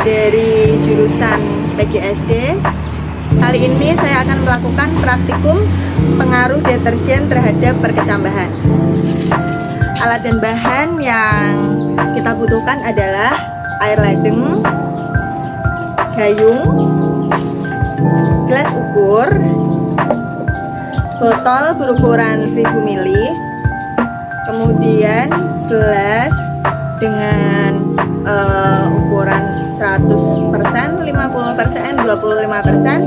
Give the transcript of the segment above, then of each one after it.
dari jurusan PGSD. Kali ini saya akan melakukan praktikum pengaruh deterjen terhadap perkecambahan. Alat dan bahan yang kita butuhkan adalah air ledeng, gayung, gelas ukur, botol berukuran 1000 ml, kemudian gelas dengan ukuran 100%, 50%, 25%,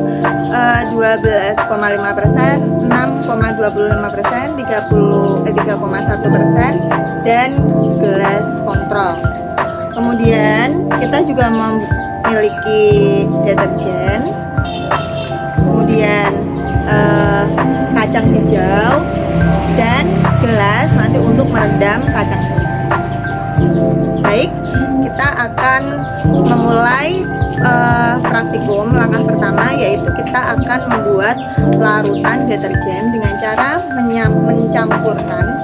12,5%, 6,25%, 3,1%, dan gelas kontrol. Kemudian kita juga memiliki deterjen, kemudian kacang hijau, dan gelas nanti untuk merendam kacang hijau. Baik, kita akan memulai praktikum. Langkah pertama yaitu kita akan membuat larutan deterjen dengan cara mencampurkan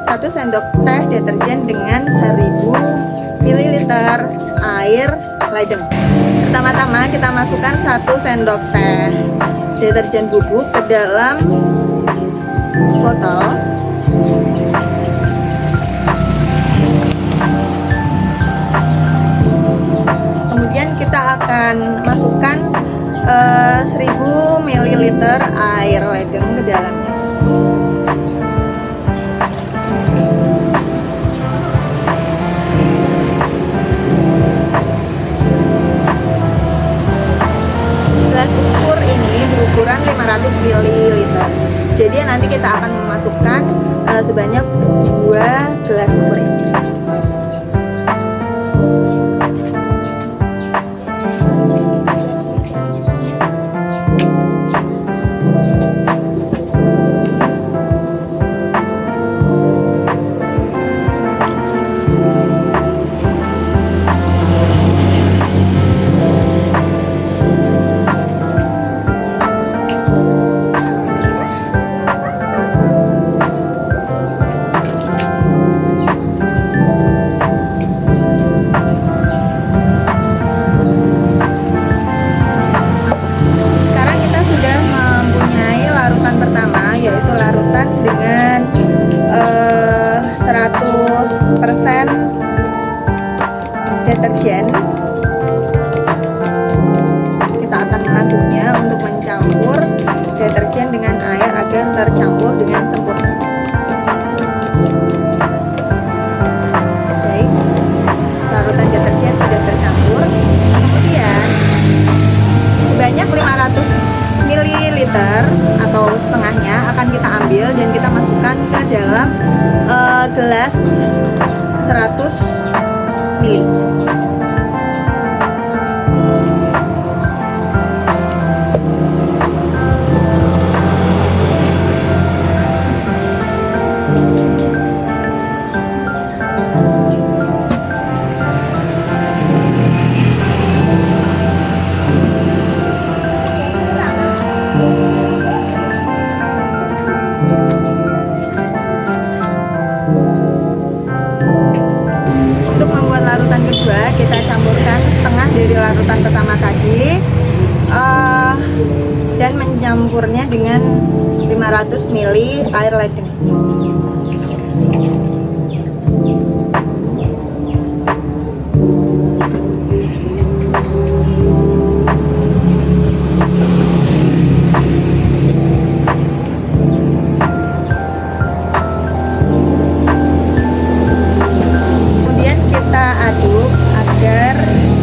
1 sendok teh deterjen dengan 1000 ml air ledeng. Pertama-tama kita masukkan 1 sendok teh deterjen bubuk ke dalam botol. Kemudian kita akan masukkan 1000 ml air ledeng ke dalamnya. Gelas ukur ini berukuran 500 ml. Jadi nanti kita akan memasukkan sebanyak 2 gelas ukur ini. Dengan 100% deterjen, kita akan mengaduknya untuk mencampur deterjen dengan air agar tercampur dengan sempurna. Baik, larutan deterjen sudah tercampur. Kemudian sebanyak 500 ml atau setengahnya akan kita ambil dan kita masukkan ke dalam gelas 100 ml. Kedua, kita campurkan setengah dari larutan pertama tadi dan mencampurnya dengan 500 ml air ledeng.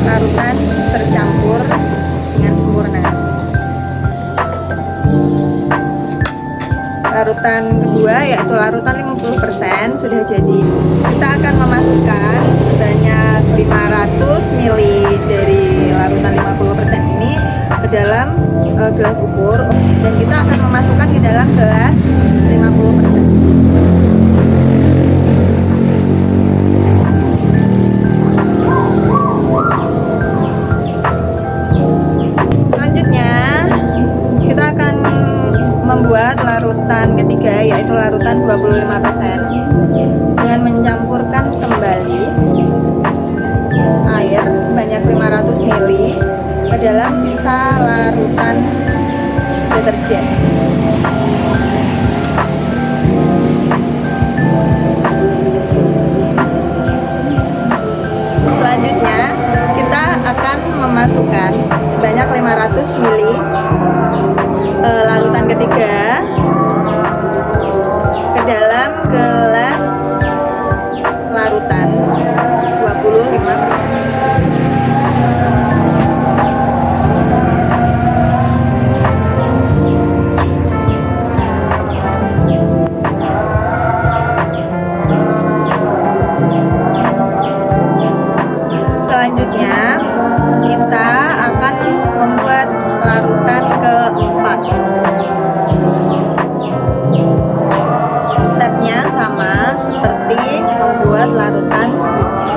Larutan tercampur dengan sempurna. Larutan kedua yaitu larutan 50% sudah jadi. Kita akan memasukkan sebanyak 500 ml dari larutan 50% ini ke dalam gelas ukur dan kita akan memasukkan ke dalam gelas 50%. Membuat larutan ketiga yaitu larutan 25% dengan mencampurkan kembali air sebanyak 500 ml ke dalam sisa larutan deterjen. Selanjutnya kita akan memasukkan sebanyak 500 ml larutan ketiga ke dalam gelas larutan 25%. Selanjutnya kita akan membuat larutan keempat. Stepnya sama seperti membuat larutan sebelumnya.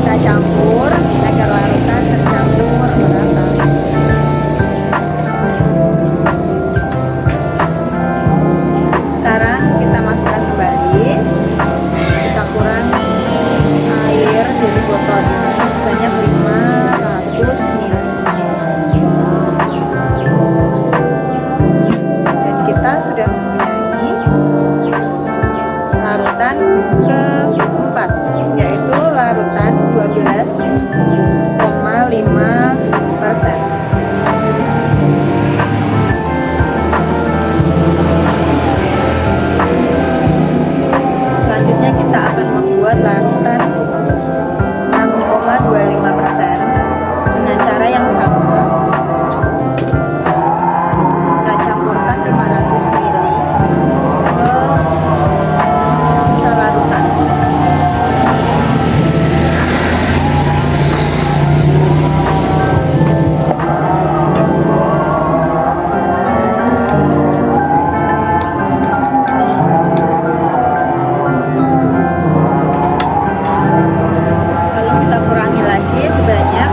Kita campur agar larutan tercampur merata. Sekarang kita masukkan kembali, kita kurangi air dari botol ini sebanyak 500 ml, dan kita sudah mempunyai larutan keempat, yaitu larutan 12,5%. Selanjutnya kita akan membuat larutan 6,25% dengan cara yang sama. Kita campurkan 500 ml ke sisa larutan. Lalu kita kurangi lagi sebanyak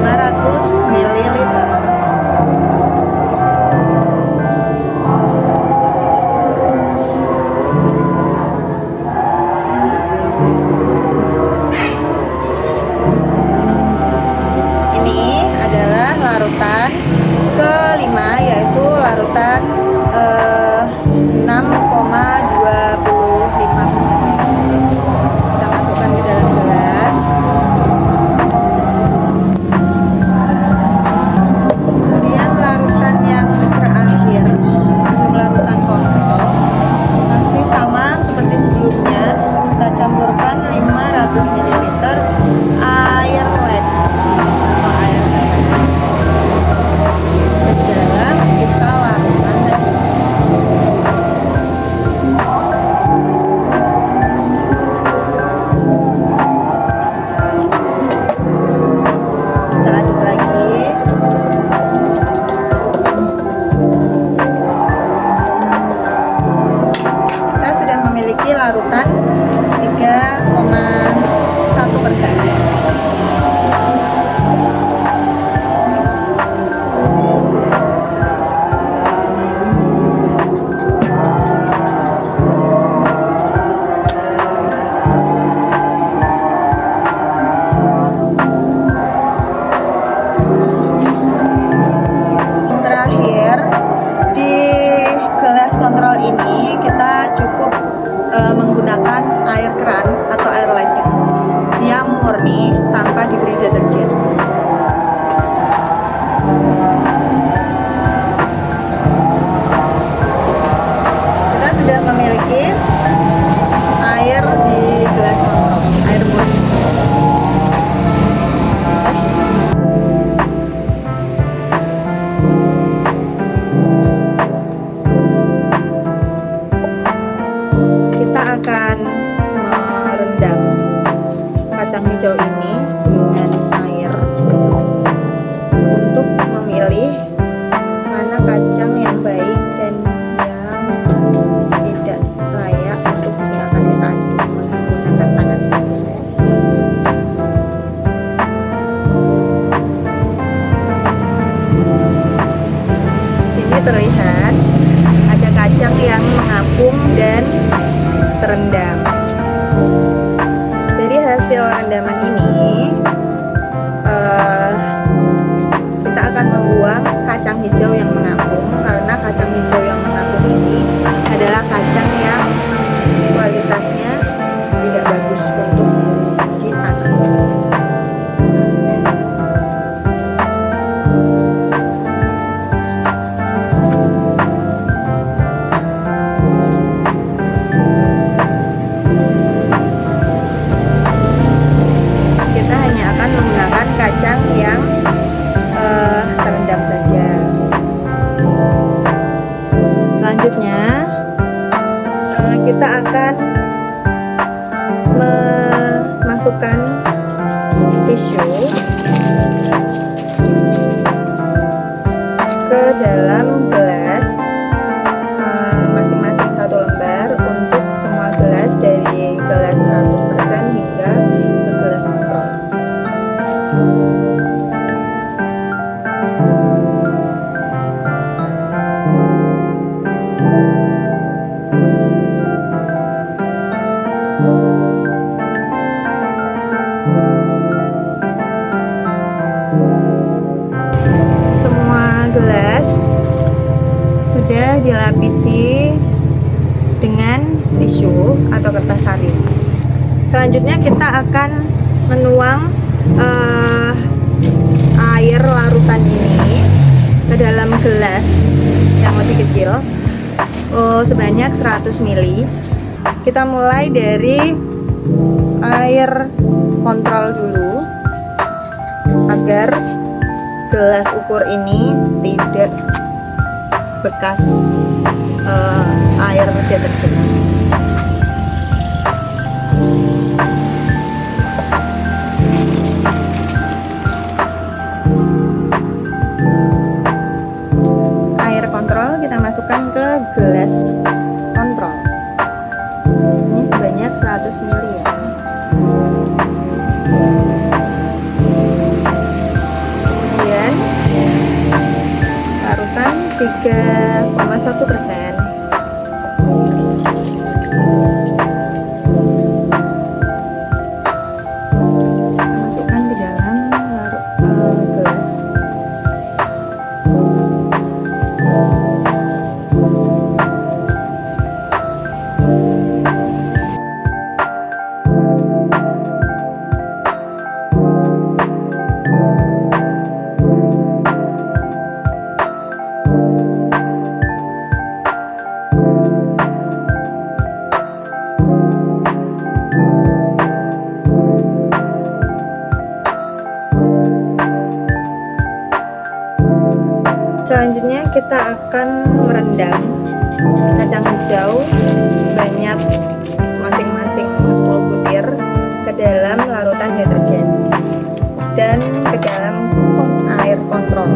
500 ml. Ini adalah larutan kelima, yaitu larutan 6,25%. Kita masukkan ke dalam gelas. Kemudian larutan yang terakhir sebelum larutan kontrol masih sama seperti sebelumnya. Kita campurkan 500 ml air wet atau air hangat ke dalam sisa larutan tadi. Kita aduk lagi. Kita sudah memiliki larutan 3,1%. Terakhir, di gelas kontrol ini kita cukup menggunakan air keran atau air lighting yang murni tanpa diberi deterjen. Kita sudah memiliki air di gelas kontrol, air murni. Kita akan merendam kacang hijau ini dengan air terlihat ada kacang yang mengapung dan terendam. Dari hasil rendaman ini kita akan membuang kacang hijau yang mengapung, karena kacang hijau yang mengapung ini adalah kacang yang kualitasnya tidak bagus untuk ditanam. Kita hanya akan menggunakan kacang yang terendam saja. Selanjutnya kita akan memasukkan tisu ke dalam gelas, masing-masing 1 lembar untuk semua gelas, dari gelas 100% hingga ke gelas kontrol. Semua gelas sudah dilapisi dengan tisu atau kertas saring. Selanjutnya kita akan menuang air larutan ini ke dalam gelas yang lebih kecil, sebanyak 100 ml. Kita mulai dari air kontrol dulu agar gelas ukur ini tidak bekas air deterjen. Air kontrol kita masukkan ke gelas kontrol. Ini sebanyak 100 ml ya. Kemudian larutan 3,1%. Masukkan ke dalam gelas. Selanjutnya kita akan merendam kacang hijau banyak masing-masing 10 butir ke dalam larutan deterjen dan ke dalam air kontrol.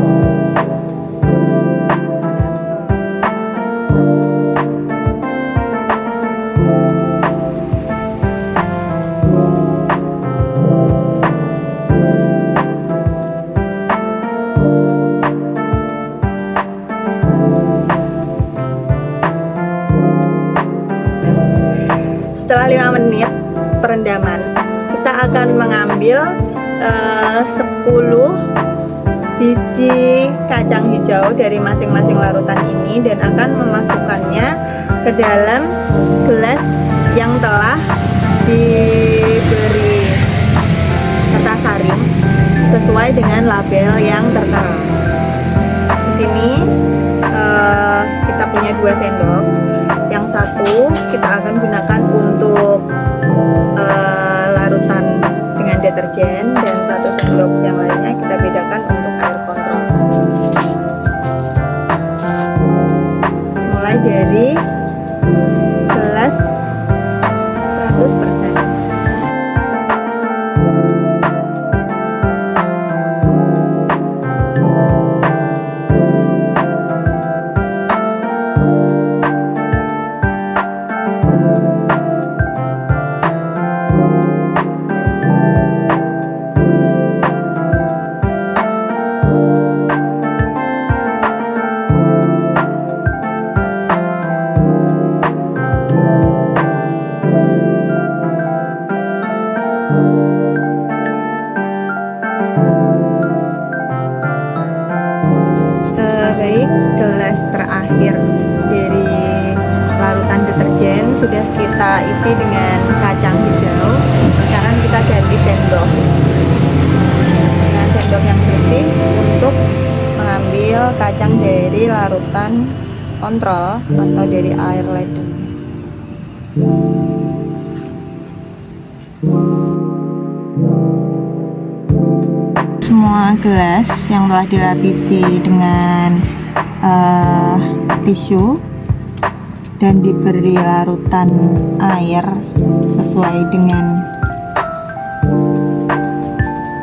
Setelah 5 menit perendaman, kita akan mengambil 10 biji kacang hijau dari masing-masing larutan ini dan akan memasukkannya ke dalam gelas yang telah diberi kertas saring sesuai dengan label yang tertera. Di sini kita punya 2 sendok. Yang satu kita akan gunakan untuk larutan dengan deterjen, dan 1 sendok yang lainnya kita bedakan untuk air kontrol. Mulai dari gelas 100%. sudah kita isi dengan kacang hijau. Sekarang kita ganti sendok dengan sendok yang bersih untuk mengambil kacang dari larutan kontrol atau dari air ledeng. Semua gelas yang telah dilapisi dengan tisu dan diberi larutan air sesuai dengan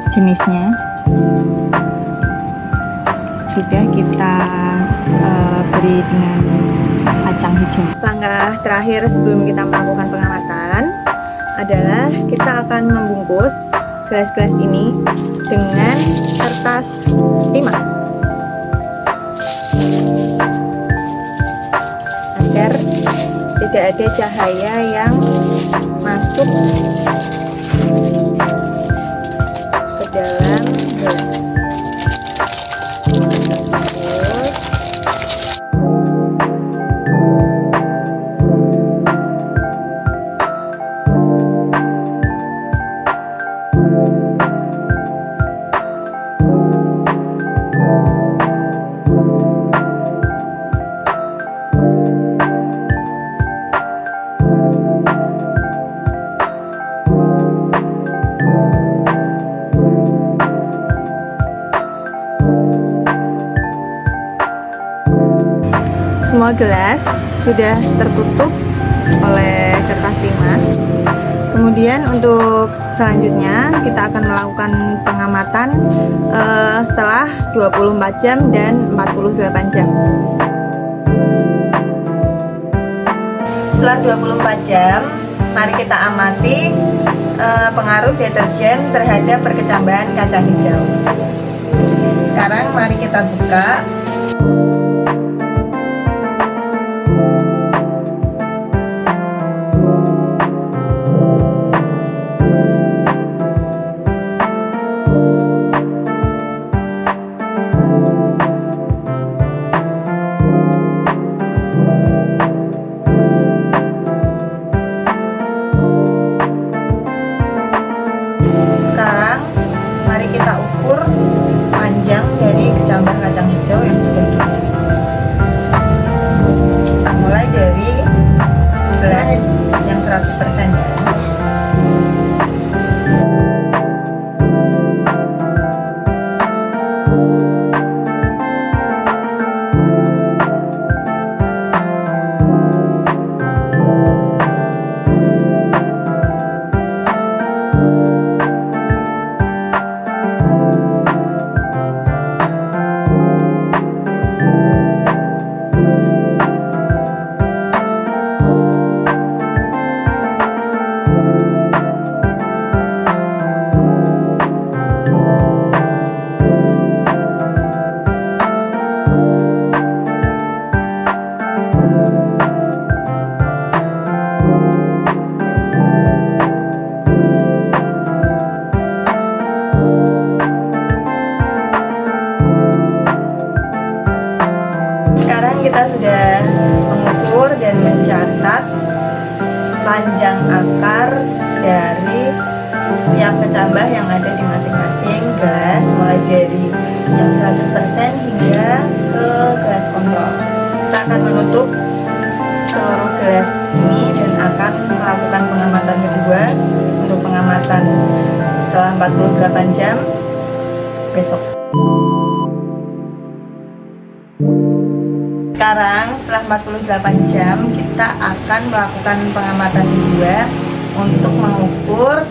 jenisnya sudah kita beri dengan kacang hijau. Langkah terakhir sebelum kita melakukan pengamatan adalah kita akan membungkus gelas-gelas ini dengan kertas timah agar tidak ada cahaya yang masuk ke dalam gelas. Semua gelas sudah tertutup oleh kertas timah. Kemudian untuk selanjutnya kita akan melakukan pengamatan setelah 24 jam dan 48 jam. Setelah 24 jam, mari kita amati pengaruh deterjen terhadap perkecambahan kacang hijau. Sekarang mari kita buka. Sekarang mari kita ukur panjang dari kecambah kacang hijau yang sudah diberi. Kita mulai dari gelas yang 100% ya. Sekarang kita sudah mengukur dan mencatat panjang akar dari setiap kecambah yang ada di masing-masing gelas, mulai dari yang 100% hingga ke gelas kontrol. Kita akan menutup seluruh gelas ini dan akan melakukan pengamatan kedua untuk pengamatan setelah 48 jam besok. Sekarang setelah 48 jam kita akan melakukan pengamatan kedua untuk mengukur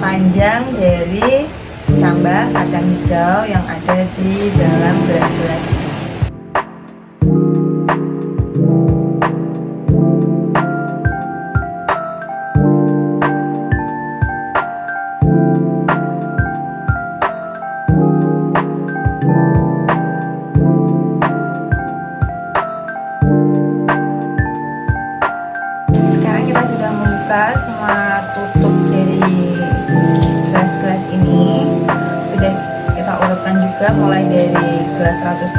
panjang dari kecambah kacang hijau yang ada di dalam gelas-gelas. Semua tutup dari gelas-gelas ini sudah kita urutkan juga mulai dari gelas 100%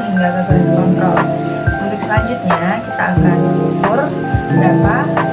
hingga ke gelas kontrol. Untuk selanjutnya kita akan ukur berapa